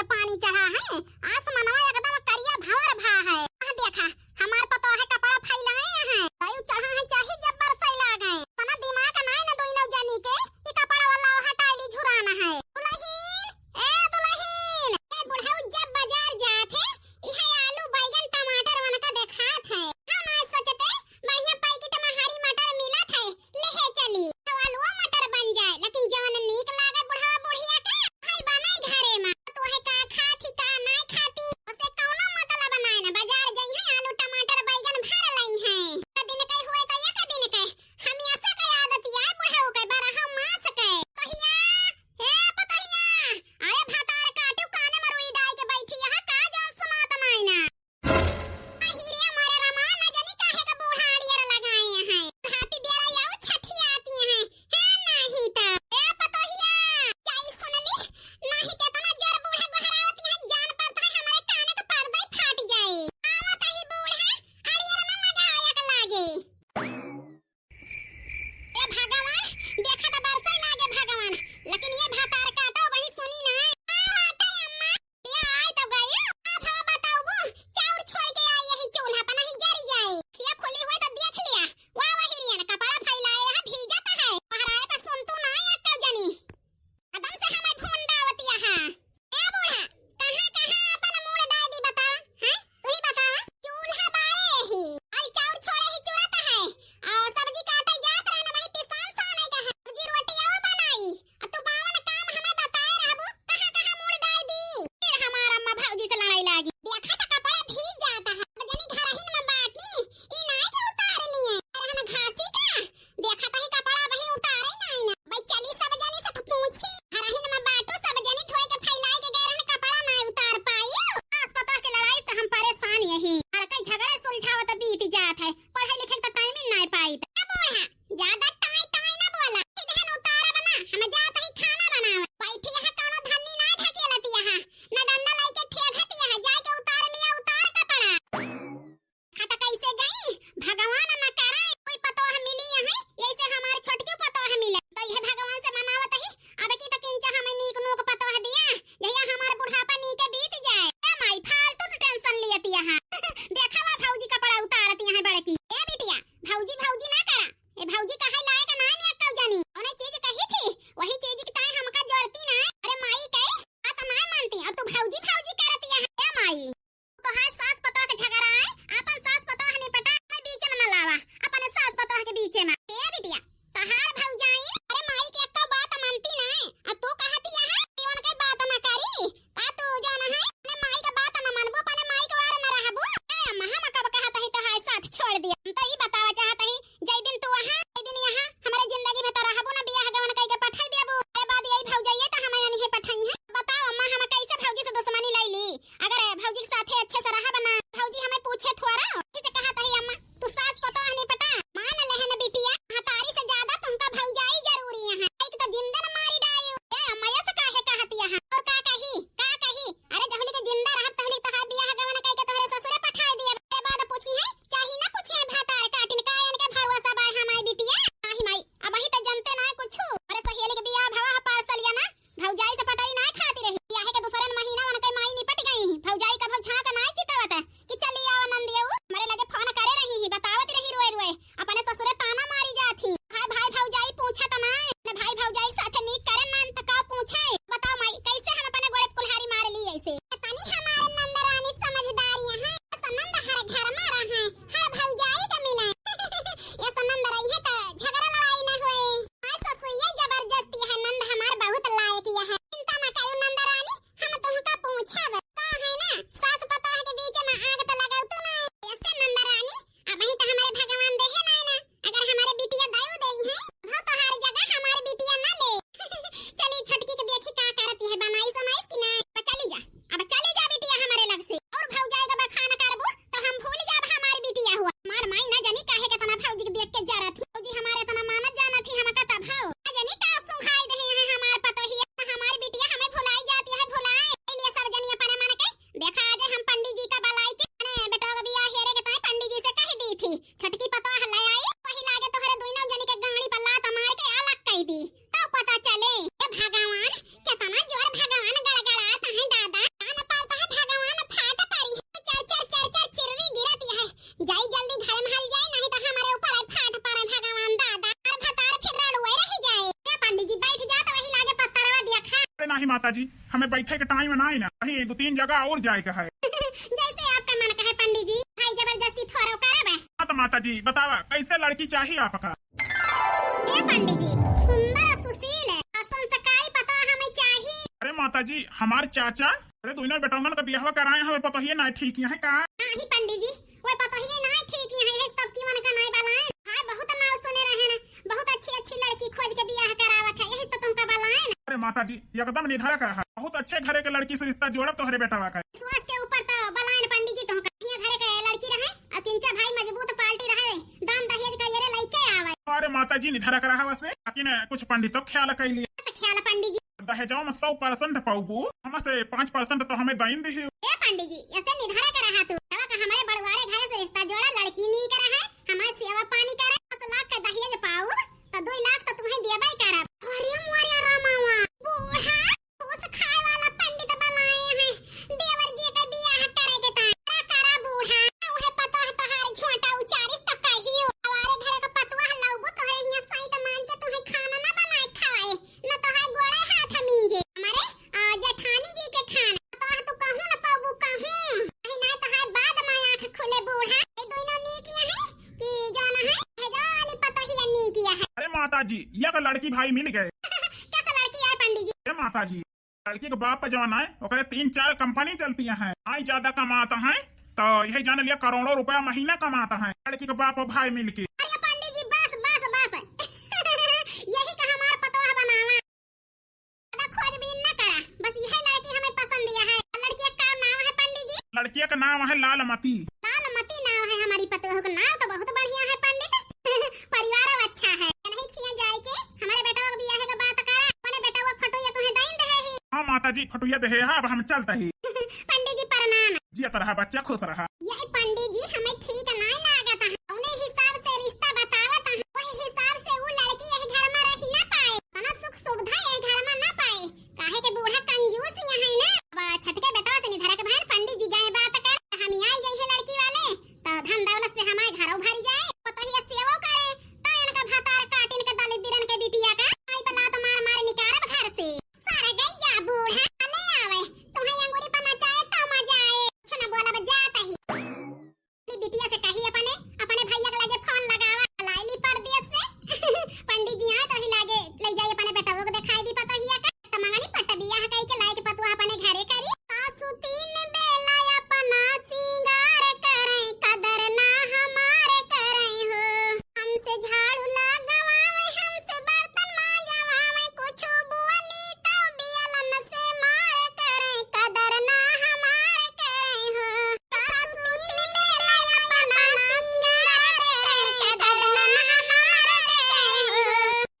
पर पानी चढ़ा है। आसमानवा एकदम करिया भंवर भा है। देखा हमार पतो है कपड़ा फैलाए हैं। दायु चढ़ा है चाही जब बरसै लागे। तना दिमाग नहीं ना दोइनो जानी के ई कपड़ा वाला हटाइली झुराना है। दुल्हीन ए बुढ़ाऊ जब बाजार जात है इहा आलू बैगन टमाटर वनका देखात है। हम आज सोचते बढ़िया पैकेट में हरी मटर मिलत है लेहे चली तो आलू मटर बन जाए। लेकिन जवन नीक लागे बुढ़ावा बुढ़िया के खाई बनाई घरे में तो है का खाती का नहीं खाती उसे कौनो मतलब नहीं ना। बाजार गई है आलू टमाटर बैगन भर लई है। दिन कई हुए तो एक दिन कई हम ऐसा के आदत है बुढ़ाऊ के बारह मास के पहिया ए पतहिया अरे भातार काटू काने में रुई डाल के बैठी है का जान सुनात नहीं ना। हीरे मारे रमा न जानी काहे का बूढ़ा अड़ियर लगाए हैं। हैप्पी बेरा आऊ छठी आती है नहीं तो ए पतहिया चाई सुनली नहीं ते तना जर बूढ़ा गहरावती है जान पड़ता है हमारे काने का पर्दा ही फाट जाए। आवत ही बूढ़ा अड़ियर न लगाया के लागे। ए भगवान देखा तो बरसै लागे भगवान लेकिन ये भातार काटो वही सुनी ना। नहीं माता जी, हमें बैठे के टाइम नहीं ना, कहीं 2-3 जगह और जाए का है। जैसे आपका मन कहे पंडित जी, भाई जबरदस्ती थोड़ा करब। हाँ तो माता जी बतावा कैसे लड़की चाहिए आपका? ए पंडित जी, सुंदर सुशील है, संस्कारी पता हमें चाहिए। अरे माता जी हमारे चाचा, अरे दोनों बेटोंगन का ब्याह कराए हैं, पता ही नहीं ठीक है का? नहीं पंडित जी, वो पता ही नहीं ठीक है सब की मन का नहीं बलाएं। हां बहुत नाव सुने रहे हैं, बहुत अच्छी लड़की खोज के ब्याह करावत है, यही तो तुमका बलाएं। अरे माता जी एकदम निर्धारक रहा, बहुत अच्छे घरे के लड़की से रिश्ता जोड़ब तोहरे बेटा का। विश्वास के ऊपर तो बलाएं पंडित जी, तुमका यहाँ घरे के लड़की रहे और किंचा भाई मजबूत पार्टी रहे, दान दहेज का येरे लइके आवे। अरे माता जी निर्धारक रहा वैसे, लेकिन कुछ पंडितों ख्याल कर लिया। ख्याल पंडित जी, दहेजों में 100% पाऊबू, हमसे 5% तो हमें दाइन दी। ए पंडित जी ऐसे निर्धारक रहा तू, तब का हमारे बड़वारे घरे से रिश्ता जोड़ा, लड़की नहीं करा है, हमारे सेवा पानी करे, 10 लाख का दहेज पाऊ तो 2 लाख तो तुम्हें देबे करब। अरे मोरिया रामावा बूढ़ा उस खाए वाला पंडित बलाए हैं, देवर जी का ब्याह करे के ता करा बूढ़ा, उहे पता है तोहार झोंटा उचारिस तो कहियो हमारे घरे का पतवा लाऊबो तो है यहाँ सही तो मान के तुम्हें खाना ना बनाए खाए न तो है गोड़े हाथ मींजे हमारे जेठानी जी के खाना तो तू कहूं न पाबू कहूं नहीं ना तो है बाद में आंख खुले बूढ़ा, ये दोनों नी किया है कि जाना है जानी पता ही नहीं किया है। अरे माता जी ये लड़की भाई मिल गए। कैसा लड़की है पंडित जी? अरे माता जी लड़की के बाप जवान है, ओकरे 3-4 कंपनी चलती हैं, आई ज्यादा कमाता है तो यही जान लिया करोड़ों रुपया महीना कमाता है, लड़की के बाप और भाई मिल के। अरे पंडित जी बस बस बस यही का हमारा पतवा बनावा, ज्यादा खोजबीन न करा, बस यही लड़की हमें पसंद दिया है। लड़की का नाम है पंडित जी? लड़की का नाम है लालमती। लालमती नाम है हमारी पतोह का, नाम तो बहुत बढ़िया है पंडित परिवार अच्छा है, नहीं खिया जाए के हमारे बेटा का ब्याह का बात करा, अपने बेटा वो फटोया तुम्हें दाइन दे ही। हाँ माता जी फटुया दे है, अब हम चलते ही। पंडित जी प्रणाम। जियत रहा बच्चा खुश रहा। ये पंडित जी हमें ठीक नहीं लागत है, उन्हें हिसाब से रिश्ता बतावत है, वही हिसाब से वो लड़की यही घर में रही ना पाए, ना सुख सुविधा यही घर में ना पाए, काहे के बूढ़ा कंजूस यहाँ है ना। अब छटके बेटा से निधरक भाई पंडित जी गए बात कर, हम आई गई है लड़की वाले तो धन दौलत से हमारे घरों भरी जाए, पता ही सेवा करे तो इनका भातार काटिन के दलित दिरन के बिटिया का आई बला तो मार मार निकारब घर से सारे गई जा बूढ़ा ले आवे, तुम्हें अंगूरी पर नचाए तो मजा आए, कुछ न बोला जाता ही। अपनी बिटिया से कही अपने अपने भैया के लगे फोन लगावा लाइली परदेश से पंडित जी आए तो ही लागे ले जाए अपने बेटा को दिखाई दी पता ही का त मंगनी पट बियाह कई के लाइक पतुआ अपने घरे करी, सासु 3 बेला अपना सिंगार करे, कदर ना हमारे करे हो, हमसे झाड़ू लगावे हमसे बर्तन मांजवावे, कुछ बोली तो बियलन से मार करे, कदर ना हमारे करे हो, सासु 3 बेला अपना सिंगार करे, कदर ना हमारे करे हो।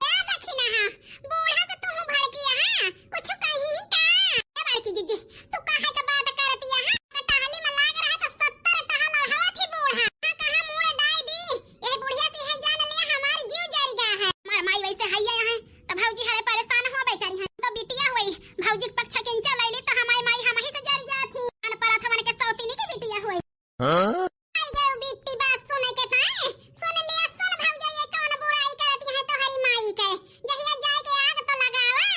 क्या दखिना है बूढ़ा से तू भड़किया है कुछ कहीं का? ए बड़की दीदी तू काहे का बात करती है? टहली में लाग रहा तो 70 टहल हवा थी बूढ़ा, कहां मुंह डाई दी, ये बुढ़िया से है जान लिया हमार जीव जल गया है, मार माई वैसे हैया है तो भौजी हरे परेशान हो बैठी है, तो बिटिया हुई भौजी के पक्ष किंचा लैली तो हमारी माई हम ही से जल जाती, अन परथ मन के सौतीनी की बिटिया हुई। हां आई गयो बिट्टी बात सुने के ताए सुन लिया, सुन भौजा ये कौन बुराई करती है तो हरी माई के, जहिया जाए के आग तो लगावा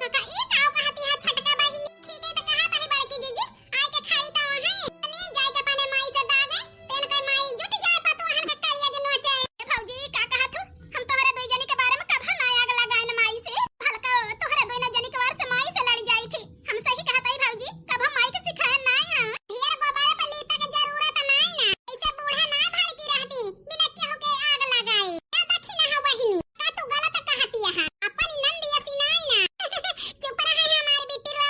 काका ये काव कहती है छटका बहिनी ठीक है तो कहा तही बड़की दीदी आए के खाई तो है ले जाए के अपने माई से दागे तेन के माई जुट जाए पतवाहन के करिया जे नोचे। ए भौजी का कहत हम तोहरे दो जनी के बारे में कभा ना आग लगाइन माई से, हल्का तोहरे दोनों जनी के वार से माई से लड़ जाई थी, हम सही कहत है भौजी कभा माई के सिखाए नहीं है, ढेर गोबारे पर लीपे के जरूरत नहीं ना, ऐसे बूढ़ा ना भड़की रहती बिना केहू के आग लगाए। ए दखिना है बहिनी का तू गलत कहती है, अपनी नंदी ऐसी नहीं ना चुप रहे हमारी बिटिया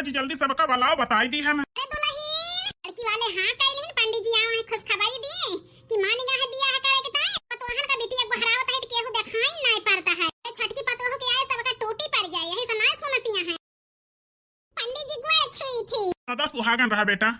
जी जल्दी सबका बुलाओ, बताई दी हम। अरे दुल्हन लड़की वाले हाँ कइलिन, पंडित जी आए हैं खुशखबरी दिए कि मानेगा है बियाह करे के ताए पतोहन का बिटिया गोहरावत है केहू देखाई नहीं पड़ता है। छटकी पतोह के आए सबका टूटी पड़ जाए, यही से नहीं सुनतियां हैं। पंडित जी गोड़ छुई थी। सदा सुहागन रहा बेटा।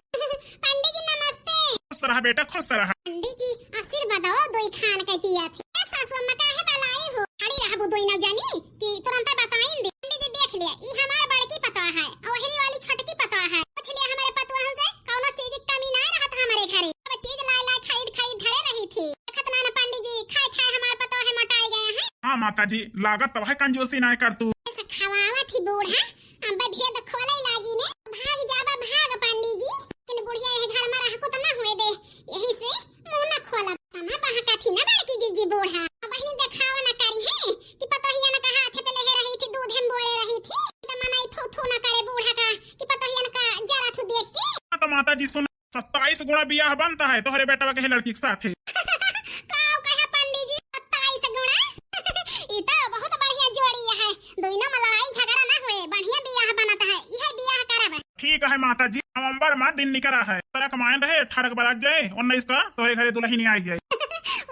पंडित जी नमस्ते। खुश रहा बेटा, खुश रहा। पंडित जी आशीर्वाद दो, दोई खान कहतिया थी। सासू अम्मा काहे बलाई हो? खड़ी रहबू दोई न जानी कि तुरंत बताइन दे। पंडित जी देख लिया, ई हमार बड़की पतवा है और वही वाली छोटकी पतवा है। पूछ लिया हमारे पतवा से कौनो चीज की कमी नहीं रहत हमारे घरे। अब चीज लाई खरीद धरे रही थी। देखत ना पंडित जी खाए हमार पतवा है मोटाई गए हैं। हाँ माता जी, लागत तो है कंजूसी नहीं कर तू। ऐसा खवावा थी बूढ़ा, अब भेद खोले लागी ने। भाग जाबा भाग पंडित जी, लेकिन बुढ़िया ये घर में रहको त ना होए दे, यही से मुंह न खोला। तना बहका थी ना बड़की जीजी बूढ़ा। अब बहनी देखावा ना करी है कि पतोहिया ने कहा हाथ पे ले रही थी, दूध हम बोले रही थी। त मनाई थू ना करे बूढ़ा का कि पतोहिया ने का जरा थू देख के। तो माता जी सुन, 27 गुणा बियाह बनता है तोहरे बेटा के लड़की के साथ। काऊ कहा पंडित जी 27 गुणा? ई तो बहुत बढ़िया जोड़ी है, दोनों में लड़ाई झगड़ा ना हुए, बढ़िया बियाह बनता है। यह बियाह करब। ठीक है माता जी, नवंबर में दिन निकला है, तरह कमाइन रहे 18 के बारात जाए, 19 का तोहरे घरे दुल्हन आई जाए।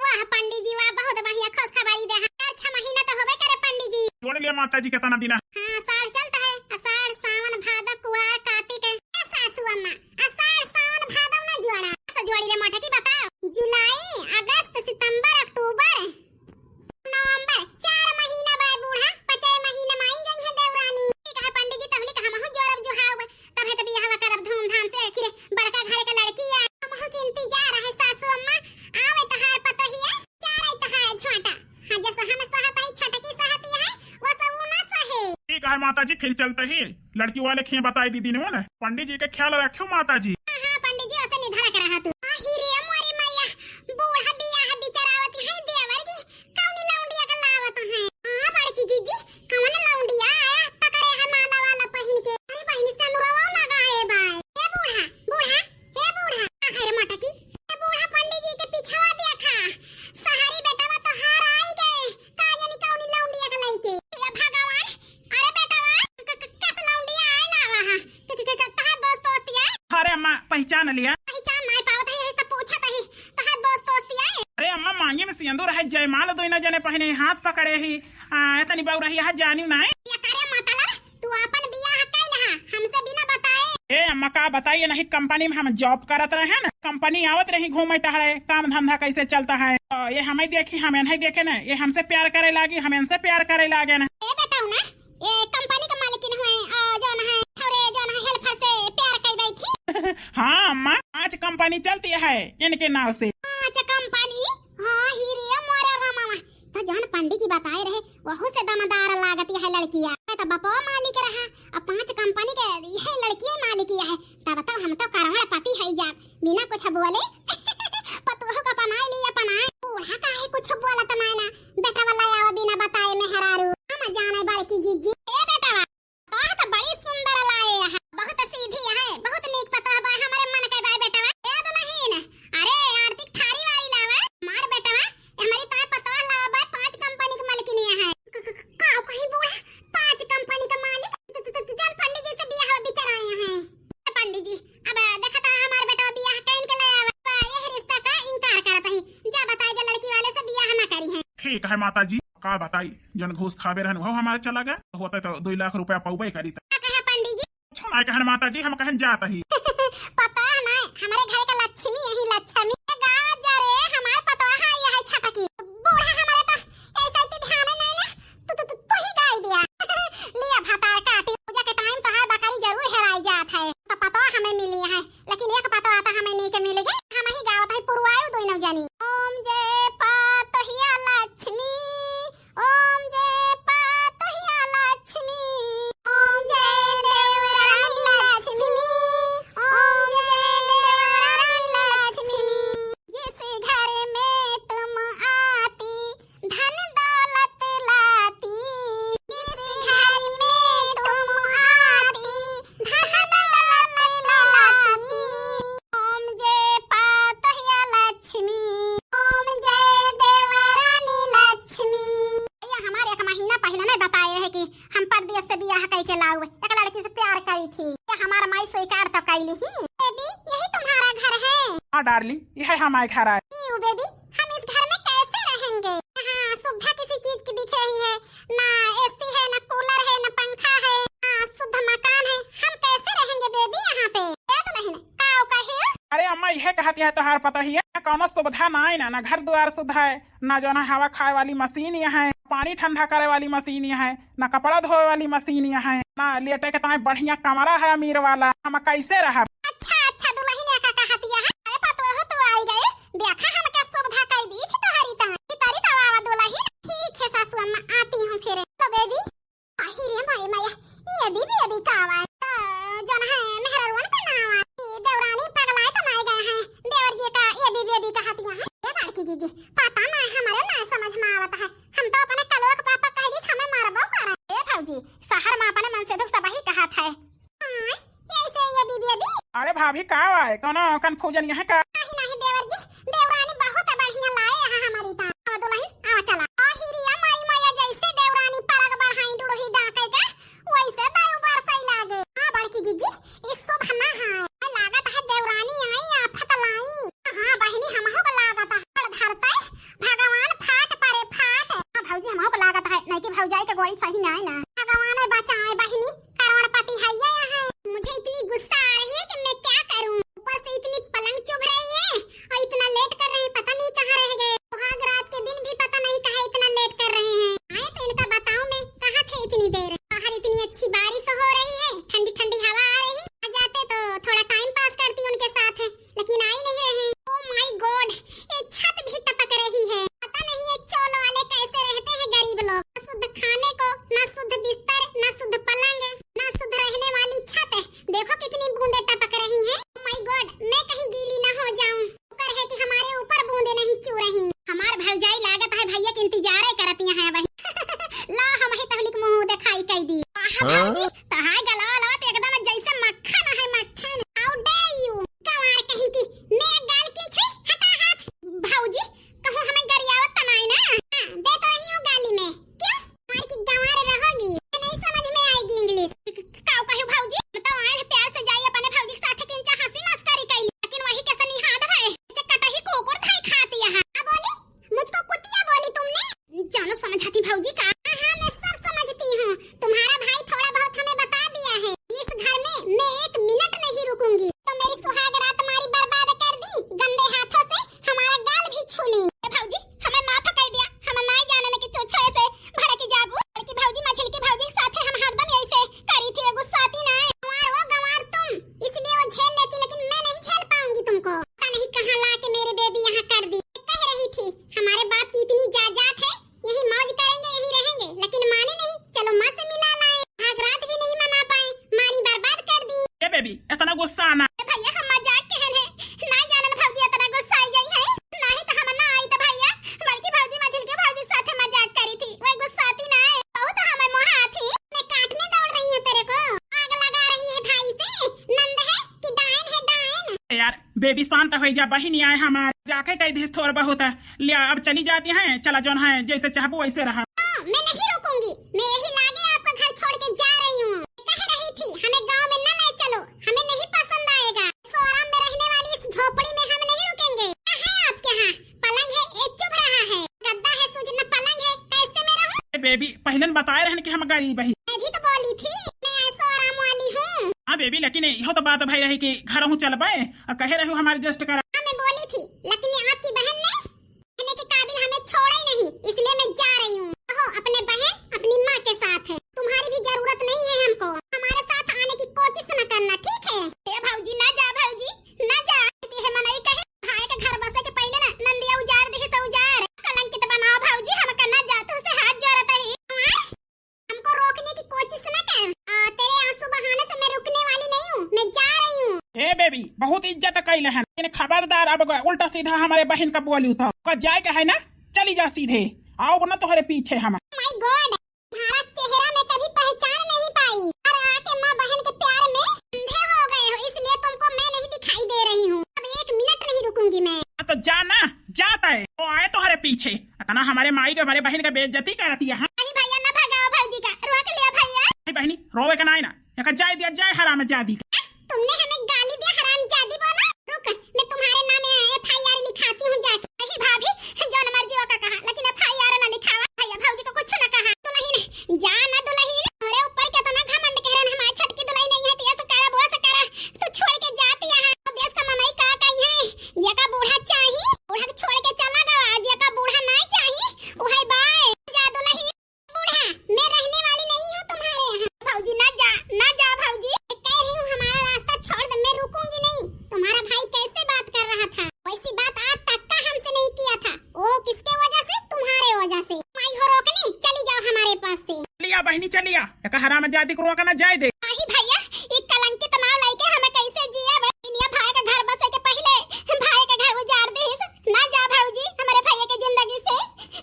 वाह पंडित जी वाह, बहुत बढ़िया खुशखबरी दे। अच्छा महीना तो होबे करे पंडित जी। जोड़ लिया माता जी कितना दिन। हाँ साढ़ चलता है, अषाढ़ सावन भादव कुआर कार्तिक। सासू अम्मा अषाढ़ सावन भादव ना जोड़ा, ऐसा जोड़ी ले मोटा की बताओ। जुलाई अगस्त सितंबर अक्टूबर नवंबर 4 महीना बाय बूढ़ा, 5 महीने माइन गई है देवरानी। ठीक है पंडित जी, तहली कहा महु जोरब जुहाव तब है तो बियाह करब धूमधाम से। आखिर बड़का घर के लड़की है, महु के इंतजार है। सासू अम्मा आवे तहार पतोहिया, चारे तहार छोटा। हां जैसे हम सहत है छटकी सहती है वो सब ना सहे। ठीक है माता जी, फिर चलते ही लड़की वाले खिए बताई दीदी ने ना। पंडित जी के ख्याल रखियो माता जी। हां पंडित जी ऐसे निधरा कर रहा तू। आहिरे मोरी मैया, बूढ़ा बियाह बिचारावत है देवर जी, कौनी लौंडिया का लावत है। हां बड़की जीजी कौन लौंडिया आया पकड़े है माला वाला पहन के। अरे बहनी से अनुरवा लगाए बाय। ए बूढ़ा बूढ़ा ए बूढ़ा, अरे मटकी ए बूढ़ा पंडित जी के पीछवा देखा, सहारी बेटावा तो हार आई गए। का जानी कौनी लौंडिया का लइके। ए भगवान, अरे बेटावा कस लौंडिया आए लावा हां तहार दोस्त आए। अरे अम्मा पहचान लिया। पहचान नहीं पावत है, तो पूछत है तहार दोस्त आए। अरे अम्मा मांगे में सिंदूर है, जयमाल दो न जने पहने, हाथ पकड़े ही तनी बाऊ रही है जानी ना। ये करे मतलब तू अपन बियाह कैलहा हमसे बिना बताए। ए अम्मा का बताइए, नहीं कंपनी में हम जॉब करत रहे ना, कंपनी आवत रही घूमे टहरे, काम धंधा कैसे चलता है। तो ये हमें देखी हमें नहीं देखे ना, ये हमसे प्यार करे लागी, हम इनसे प्यार करे लागे ना। ए बेटाऊ ना ये कंपनी का मालिक हुए जौन है थोड़े जौन है हेल्पर से प्यार कर बैठी। हाँ अम्मा, आज कंपनी चलती है इनके नाव से। अच्छा कंपनी, हां हीरे मोरे रामा तो जौन पंडित जी बताए रहे वहु से दमदार लागत है लड़किया। तो बापा मालिक रहा, अब 5 कंपनी के यह लड़की मालिक है। तब बताओ हम तो करोड़पति है जा बिना कुछ बोले। पतोह का पनाई लिया पनाई, बूढ़ा काहे कुछ बोलत नहीं ना। बेटा वाला आवा बिना बताए मेहरारू। हम जाने बड़की जीजी। ए बेटावा तो बड़ी सुंदर लाए है, बहुत सीधी है, बहुत नीक पतोह बा हमारे मन के बाय बेटावा। ए दुल्हन अरे आरती थारी वाली लावा मार बेटावा, हमारी तो पतोह लावा बा 5 कंपनी के मालिक है। का कहीं बूढ़ा 5 कंपनी का मालिक जन पंडित जी से बियाह बिचार आए हैं। पंडित जी अब देखा था हमारे बेटा बियाह कहीं के लाया बा, यह रिश्ता का इनकार करत है। जा बताई दे लड़की वाले से बियाह ना करी है। ठीक है माता जी, का बताई जन घूस खावे रहन वो हमारे चला गया, तो होता तो 2 लाख रुपया पाऊबे करी। क्या कहे पंडित जी? छोड़ा कहन माता जी, हम कहन जात ही। पता है ना हमारे घर का लक्ष्मी यही लक्ष्मी गाँव जा रे हमारे पता है यह छटकी बूढ़ा हमारे तो ऐसा इतनी ध्यान नहीं ना। तू ही गाय दिया। लिया भातार काटी पूजा के टाइम तो है बकरी जरूर हेराई जात है। तो पता हमें मिली है, लेकिन एक पता आता हमें नहीं के मिल गई। हम ही गावत है पुरवायु दोई न जानी। ओम जय पातोहिया लक्ष्मी, ओम जय पातोहिया लक्ष्मी, ओम जय देवरानी लक्ष्मी, ओम जय देवरानी लक्ष्मी। जिस घर में तुम आती धन दौलत लाती, जिस घर में तुम आती धन दौलत लाती। ओम जय प्यार तो कैली ही। बेबी यही तुम्हारा घर है? हाँ डार्लिंग यह हमारे घर है। यू बेबी हम इस घर में कैसे रहेंगे? यहाँ सुविधा किसी चीज की दिख रही है, ना एसी है, ना कूलर है, ना पंखा है, हाँ शुद्ध मकान है। हम कैसे रहेंगे बेबी यहाँ पे? तो नहीं ना काओ कहे। अरे अम्मा यह कहती है तोहार पता ही है, कोनो सुविधा ना है ना घर द्वार शुद्ध है, ना जो है हवा खाए वाली मशीन यहाँ है, पानी ठंडा करे वाली मशीन यहाँ है, ना कपड़ा धोए वाली मशीन यहाँ है, ना लेटे के तय बढ़िया कमरा है अमीर वाला। हम कैसे रह? अच्छा अच्छा दुल्हन का कहती है। अरे पतो हो तो आई गए, देखा हम क्या सुविधा कर दी थी तुम्हारी तारी तवा दुल्हन। ठीक है सासू अम्मा आती हूँ फिर। तो बेबी आही रे माय माया ये बेबी का आवाज जो है मेहरवन का नाम है। देवरानी पगलाए तो नहीं गए हैं देवर जी का ये बेबी कहती है। ये लड़की दीदी पता ना हमारे ना समझ में आवता है। हम तो अपने कलोक पापा कह दी हमें मारबो कर। ए भौजी शहर में अपने मन से तो सब ही कहा था। ऐसे ये बेबी। अरे भाभी का है कोनो कंफ्यूजन यहाँ का? नहीं नहीं देवर जी देवरानी बहुत बढ़िया लाए है हमारी ता। अब दुल्हन आवा चला। आहिरिया माई माया जैसे देवरानी परग बढ़ाई डुड़ही डाके का वैसे दायु बरसाई लागे। हां बड़की जीजी इस शुभ ना है लागत है देवरानी आई आफत लाई। हां बहिनी हमहु को लागत है धरते भगवान फाट परे फाट। हां भौजी हमहु को लागत है नहीं कि भौजाई के गोड़ी सही ना है ना। भगवान बचाए बहिनी करोड़पति है यहाँ। मुझे इतनी गुस्सा आ रही है कि मैं क्या करूं। ऊपर से इतनी पलंग चुभ रही है और इतना लेट कर रहे हैं, पता नहीं कहाँ रह गए। सुहाग रात के दिन भी पता नहीं कहाँ इतना लेट कर रहे हैं। आए तो इनका बताऊं मैं कहाँ थे इतनी देर। बाहर इतनी अच्छी बारिश हो रही है, ठंडी ठंडी हवा आ रही है। आ जाते तो थोड़ा टाइम पास करती उनके साथ, लेकिन आ ही नहीं रहे। ओह माय गॉड ये छत भी टपक रही है। पता नहीं ये चोल वाले कैसे रहते हैं गरीब लोग। ना शुद्ध खाने को, ना शुद्ध बिस्तर, ना शुद्ध पलंग, ना शुद्ध रहने वाली छत। देखो कितनी बूंदे टपक रही हैं। ओह माय गॉड मैं कहीं गीली ना हो जाऊं। शुक्र है कि हमारे ऊपर बूंदे नहीं चू रही। हमार भौजाई लागत है भैया के इंतजार करती है वही। ला हम ही तहलिक मुंह दिखाई कई दी। भौजी तहाय गलवा लवा एकदम जैसे मक्खन है मक्खन। हाउ डेयर यू कमार कहीं की मैं गाल क्यों छुई? हटा हाथ। भौजी कहूं हमें गरियावत तनाई ना। दे तो रही हूं गाली में। क्यों मार की गंवार रहोगी? नहीं समझ में आएगी इंग्लिश। काऊ कहू भौजी बताओ आए प्यार से जाई अपने भौजी के साथ किंचा हंसी मस्करी कई, लेकिन वही के सनी हाथ है इसे कटही कोकुर खाई खाती है। अब बोली मुझको कुतिया बोली तुमने? जानो समझाती भौजी का। हां मैं सब समझती हूं। तुम्हारा भाई थोड़ा बहुत हमें बता दिया है। इस घर में मैं एक मिनट नहीं रुकूंगी। तो मेरी सुहाग रात तुम्हारी बर्बाद कर दी गंदे हाथों से, हमारा गाल भी छू ली। भौजी हमें माफ कर दिया, हम नहीं जानने कि तू छे से भड़की जाबू। लड़की भौजी मछली की भौजी के साथ हम हरदम ऐसे करी थी, गुस्साती ना है। गंवार तुम इसलिए वो झेल लेती, लेकिन मैं नहीं झेल पाऊंगी तुमको। पता नहीं कहां ला के मेरी बेबी यहाँ कर दी। कह रही थी हमारे बाप की इतनी जायदाद है, यही मौज करेंगे यही रहेंगे, लेकिन माने नहीं। चलो माँ से मिला लाए, भाग रात भी नहीं मना पाए, मानी बर्बाद कर दी। ए बेबी इतना गुस्सा आना। भैया हम मजाक कहन है ना जानन भौजी इतना गुस्सा आई गई है। नहीं तो हम ना आई तो भैया बड़की भौजी मछली के भौजी साथ मजाक करी थी, वही गुस्साती ना है। बहुत हमें मोहा थी। मैं काटने दौड़ रही हूं तेरे को, आग लगा रही है भाई से। नंद है कि डायन है डायन? यार बेबी शांत हो जा, बहिनी आए हमारे जाके कई दिस थोड़ा बहुत है लिया। अब चली जाती हैं, चला जोन है जैसे चाहबो वैसे रहा। मैं नहीं रुकूंगी, मैं यही लागे आपका घर छोड़ के जा रही हूँ। कह रही थी हमें गांव में न ले चलो, हमें नहीं पसंद आएगा। सोराम में रहने वाली इस झोपड़ी में हम नहीं रुकेंगे। क्या है आपके यहाँ? पलंग है ये चुभ रहा है, गद्दा है सूझना पलंग है, कैसे में रहूं? बेबी पहले बताए रहने कि हम गरीब है। मैं भी तो बोली थी मैं ऐसो आराम वाली हूँ। हाँ बेबी लेकिन यहो तो बात भाई रही कि घर हूँ चलबे और कहे रहे हमारे जस्ट करा। हाँ मैं बोली थी, लेकिन आपकी बहन ने कहने के काबिल हमें छोड़ा ही नहीं, इसलिए मैं जा रही हूँ। अपने बहन अपनी माँ के साथ है, तुम्हारी भी जरूरत नहीं है हमको। हमारे साथ आने की कोशिश न करना, ठीक है? भौजी ना जा, भौजी ना जा। है मनाई कहे भाई के घर बसे के पहले ना नंदिया उजाड़ दे से उजाड़ कलंकित बनाओ। भौजी हम करना जा तो उसे हाथ जोड़ता ही। हमको रोकने की कोशिश न कर। तेरे आंसू बहाने से मैं रुकने वाली नहीं हूँ, मैं जा रही हूँ। ए बेबी बहुत इज्जत कैले हैं, लेकिन खबरदार अब उल्टा सीधा हमारे बहन का बोली था जाए के है ना, चली जा सीधे, आओ ना तुम्हारे पीछे हम। माय गॉड तुम्हारा चेहरा मैं कभी पहचान नहीं पाई। और आके माँ बहन के प्यार में अंधे हो गए हो, इसलिए तुमको मैं नहीं दिखाई दे रही हूँ। अब एक मिनट नहीं रुकूंगी मैं। तो जाना जाता है वो आए तुम्हारे पीछे, अतना हमारे माई के हमारे बहन का बेइज्जती करती है। नहीं भैया ना भगाओ भौजी का, रोक लिया भैया। बहनी रोवे का ना, जाए दिया जाए हराम जादी। तुमने हमें सहारा में जाती करो का ना जाए दे। नहीं भैया, एक कलंकित नाव लेके हमें कैसे जिया बे? इनिया भाई का घर बसे के पहले भाई का घर उजाड़ दे। ना जा भौजी, हमारे भैया की जिंदगी से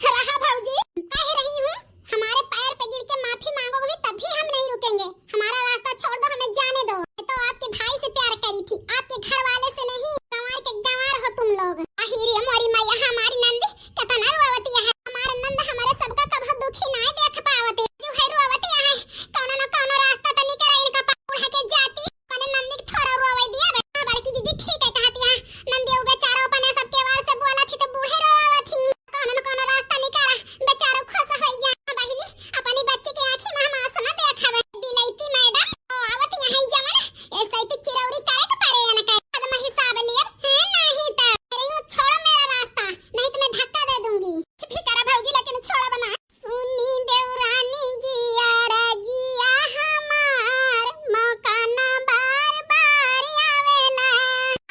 रहा भौजी। कह रही हूँ, हमारे पैर पे गिर के माफी मांगोगे तभी हम नहीं रुकेंगे। हमारा रास्ता छोड़ दो, हमें जाने दो। तो आपके भाई से प्यार करी थी, आपके घर वाले से नहीं। गंवार के गंवार हो तुम लोग। आहिरी हमारी मैया, हमारी नंदी कितना रोवती है। हमारे नंद हमारे सबका कभी दुखी ना देख पावती। जो है रोवती है, कौनो न कौनो रास्ता तो निकल इनका उड़ा के जाती। अपने नंदी थोड़ा रोवे दिया बे। बड़की जीजी ठीक है कहती है। नंदी वो बेचारा अपने सबके वार से बोला थी तो बूढ़े रोवा थी। कौनो न कौनो रास्ता निकाला, बेचारा खुश हो गया। बहिनी, अपनी बच्ची की आंखी में हम आंसू न देखावे। बिलैती मैडम ओ आवत यहां जमन ऐसे ही चिरौरी करे के पड़े न के कदम हिसाब लिए है। नहीं तो अरे छोड़ो मेरा रास्ता, नहीं तो मैं धक्का दे दूंगी। चुप ही करा भौजी, लेकिन छोड़ा बना। सुनी देवरानी जिया रजिया हमार, मौका ना बार बार आवेला।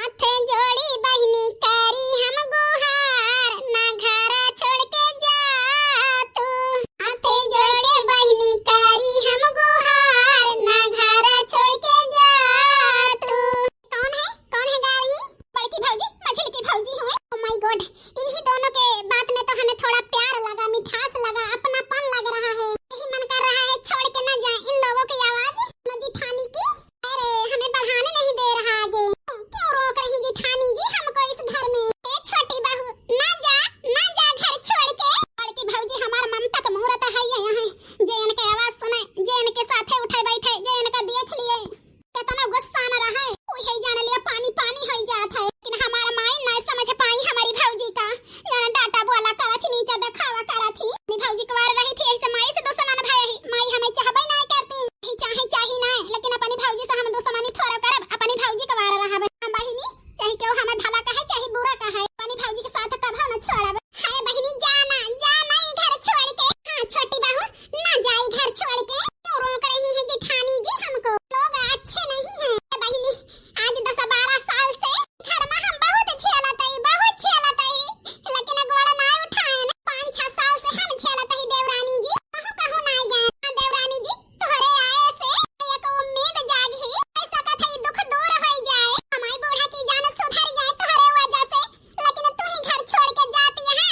हाथे जोड़ी बहिनी करी हम गुहार, ना घरा छोड़ के जा तू। हाथे जोड़ी बहिनी करी हम गुहार, ना घरा छोड़ के जा तू। कौन है गा रही? बड़की भौजी, मझली की भौजी हूँ। ओ माय गॉड, इन्हीं दोनों के बात में तो हमें थोड़ा प्यार लगा, मिठास लगा, अपनापन लग रहा है। यही मन कर रहा है छोड़ के न जाए इन लोगों की आवाज। जेठानी की अरे हमें बढ़ाने नहीं दे रहा आगे। क्यों रोक रही जेठानी जी हमको इस घर में? ए छोटी बहू, ना जा घर छोड़ के। बड़की भौजी हमार ममता का मुहूर्त है यहाँ। जे इनके आवाज सुने, जे इनके साथे उठे बैठे, जे इनका देख लिए कितना गुस्सा न रहा है। वही जाने लिया पानी पानी हो जात है। लेकिन हमारा माई नहीं समझ पाई हमारी भौजी का। यहाँ डाटा बोला करा थी, नीचे दिखावा करा थी। मेरी भौजी कुंवार रही थी, ऐसे माई से दुश्मन भाई। माई हमें चाहबे नहीं करती, चाहे नहीं, लेकिन अपनी भौजी से हम दुश्मनी थोड़ा करब। अपनी भौजी कुंवार रहा बहिनी, चाहे क्यों हमें भला कहे चाहे बुरा कहे, अपनी भौजी के साथ कभी न छोड़ब। हाय बहिनी, जाना ई घर छोड़ के। हाँ छोटी बहू, ना जाई घर छोड़ के। क्यों रोक रही है जेठानी जी हमको? लोग अच्छे नहीं हैं। बहिनी, आज 10-12 साल से घर में हम बहुत झेलत हई, लेकिन गोड़ा ना उठाए। 5-6 साल से हम झेलत हई देवरानी जी। कहूं नहीं गए देवरानी जी, तोहरे आए से एक उम्मीद जागी। ऐसा कथा दुख दूर हो जाए, हमारी बूढ़ा की जान सुधर जाए तोहरे वजह से। लेकिन तू ही घर छोड़ के जाती है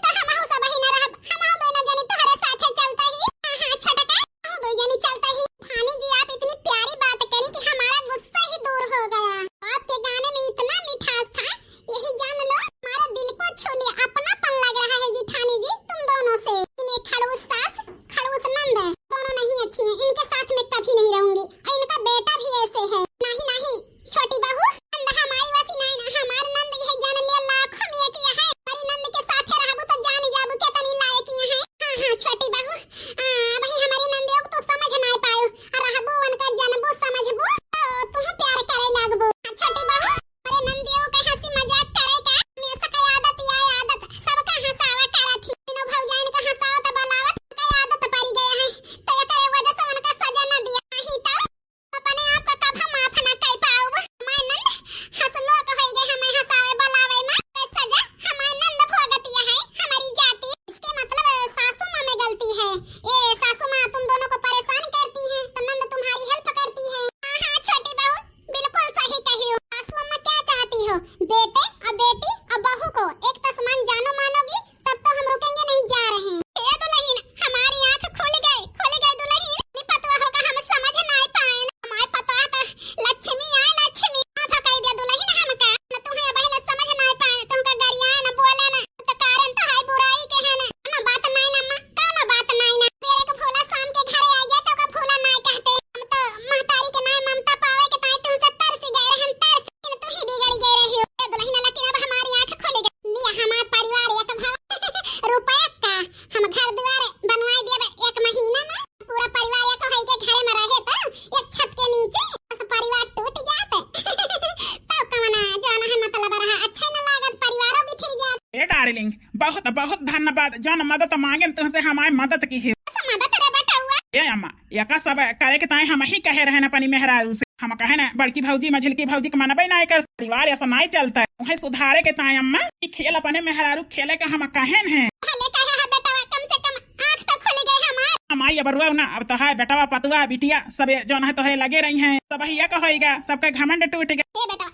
तो हम हो सब ही न रहब। हम दोनों जनी तोहरे साथे चलते ही। हां छटका, हम दो जनी चलते ही। थानी जी, आप इतनी प्यारी बात करी कि हमारा गुस्सा ही दूर हो गया। आपके गाने में इतना मिठास था, यही जान लो हमारा दिल को छू लिया। अपनापन लग रहा है जेठानी जी तुम दोनों से। इन्हें खड़ूस सास खड़ूस नंद दोनों नहीं अच्छी हैं। इनके साथ में कभी नहीं रहूंगी। और इनका बेटा भी ऐसे है। नहीं छोटी बहू, नंद हमारी वैसी नहीं ना। हमारे नंद यही जान लिया लाखों में एक है। हमारी नंद के साथ रहबू तो जान जाबू कितनी लायक है। हां छोटी बहू, भाई हमारी नंदियों को तो समझ ना पायो। रहबू उनका जनबू समझबू तो तुम प्यार करे लगबू। छोटी बहू, हमारे नंदियों के हंसी मजाक करे का हमेशा का आदत सबका हंसावा करा थी। तीनों भौजाइन का हंसावत बलावत का आदत पड़ गया है। तो ये वजह से उनका सजा न दिया। नहीं तो अपने आप का कभी माफ न कर पाऊब। हमारे नंद हंसलो हो गए, हमें हंसावे बलावे में सजा हमारे नंद भोगतिया है। हमारी जाति इसके मतलब सासू मां में गलती है। ये सासू मां तुम दोनों को परेशान करती है तो नंद तुम्हारी हेल्प करती है। हां छोटी बहू, बिल्कुल सही कही हो। सासू अम्मा क्या चाहती हो? बेटे और बेटी और बहू को एक तस्मान जानो मानोगी तब तो हम रुकेंगे नहीं, जा रहे हैं। ये दुल्हन, हमारी आंख खुल गई दुल्हन। नहीं पता होगा हम समझ नहीं पाए। हमारे पता था लक्ष्मी फकाई दे दुल्हन हमका। न तुम्हें बहन समझ नहीं पाए, तुमका गरिया न बोले न तो कारण तो है बुराई के है ना। बात नहीं ना अम्मा, कौन बात नहीं ना। मेरे को फूला शाम के घर आ गया तो का फूला नहीं कहते। हम तो महतारी के नाम ममता पावे के ताई तुमसे तरस गए। हम तरस लेकिन तू ही बिगड़ गए रही हो दुल्हन। लेकिन अब हमारी आंख खुल गई। लिया हमारा परिवार एक भाव रुपया का हम घर द्वार बनवाई देबे। 1 महीना में पूरा परिवार एक होई के घर में रहे तो एक छत के नीचे बस परिवार टूट जाते तो कमना जाना है मतलब रहा अच्छा न लागत, परिवारों बिखर जात। ए डार्लिंग, बहुत बहुत धन्यवाद। जन मदद मांगे तुमसे हमारी मदद की है। मदद रे बेटा हुआ। ए अम्मा, यका सब करे के ताई हम ही कहे रहन अपनी मेहरारू से। हम कहे ना बड़की भौजी मझली भौजी के मनबे नहीं कर। परिवार ऐसा नहीं चलता है। वही सुधारे के ताई अम्मा खेल अपने मेहरारू खेले का हम कहन है। भले कहे है बेटा, कम से कम आंख तो खुल गई हमार। माई अब रुआ ना, अब तो है बेटवा पतुआ बिटिया सब जो है तो है लगे रही हैं, तो भैया कहोगा सबका घमंड टूट गया। बेटा